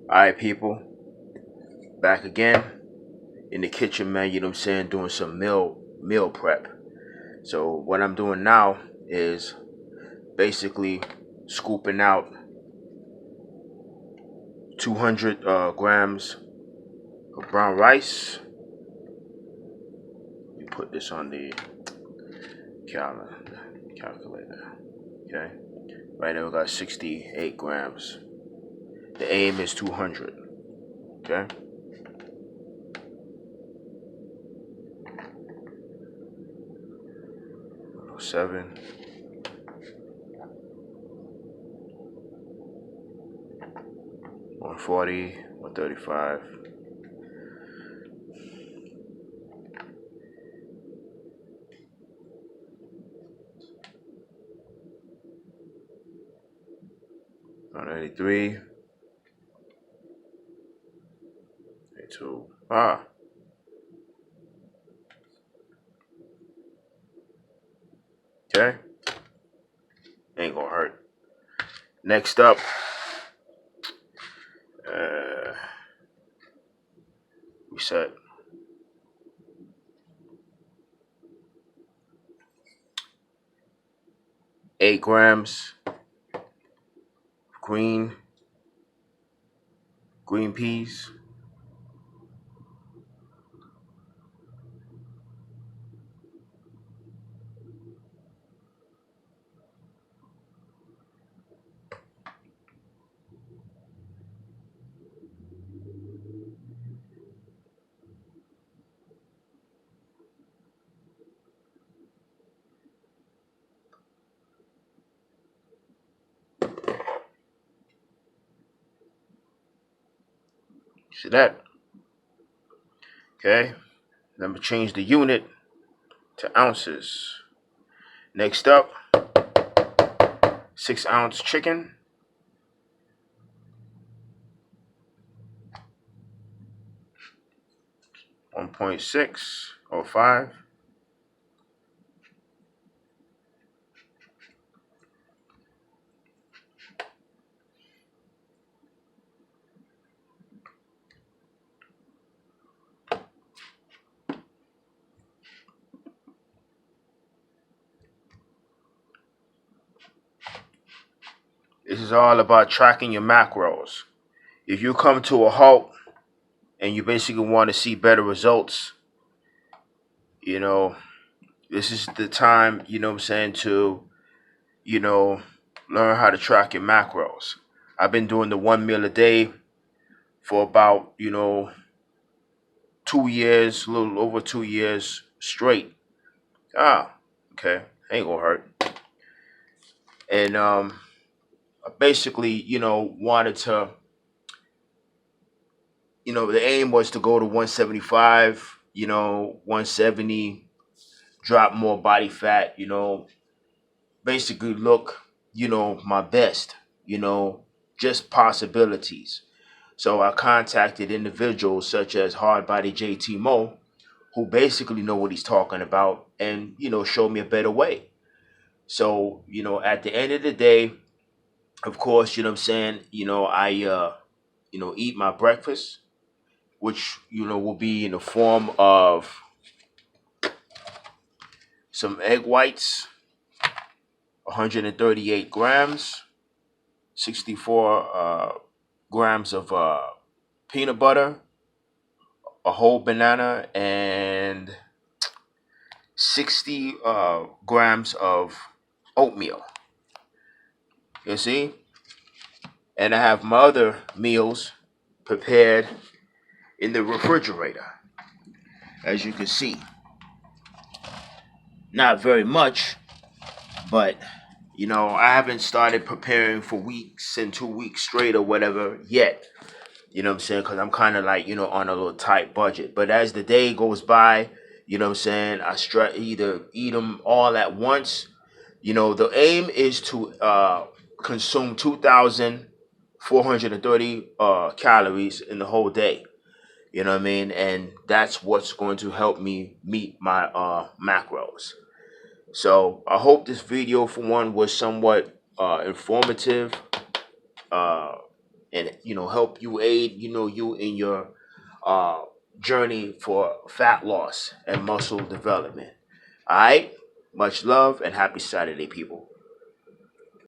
Alright, people, back again in the kitchen, man. You know what I'm saying? Doing some meal prep. So what I'm doing now is basically scooping out 200 grams of brown rice. You put this on the calculator. Okay. Right now we got 68 grams. The aim is 200. Okay. 107. 140. 135. One 93. 82. Okay. Ain't gonna hurt. Next up, we set 8 grams green peas. See that? Okay. Let me change the unit to ounces. Next up, 6-ounce chicken. 1.605. This is all about tracking your macros. If you come to a halt and you basically want to see better results, you know, this is the time, you know what I'm saying, to, you know, learn how to track your macros. I've been doing the 1 meal a day for about, 2 years, a little over 2 years straight. Okay, ain't gonna hurt. And I basically, wanted to, the aim was to go to 175, 170, drop more body fat, basically look, my best, just possibilities. So I contacted individuals such as Hardbody JT Mo, who basically know what he's talking about and, show me a better way. So, at the end of the day, of course, you know what I'm saying, I, eat my breakfast, which, will be in the form of some egg whites, 138 grams, 64 grams of peanut butter, a whole banana, and 60 grams of oatmeal. You see? And I have my other meals prepared in the refrigerator. As you can see, not very much, but I haven't started preparing for weeks and 2 weeks straight or whatever yet. You know what I'm saying? Because I'm kind of like, on a little tight budget. But as the day goes by, you know what I'm saying, I either eat them all at once. The aim is to consume 2,430 calories in the whole day. You know what I mean? And that's what's going to help me meet my macros. So I hope this video, for one, was somewhat informative. Uh, and help you aid you in your uh journey for fat loss and muscle development. All right, much love and happy Saturday, people.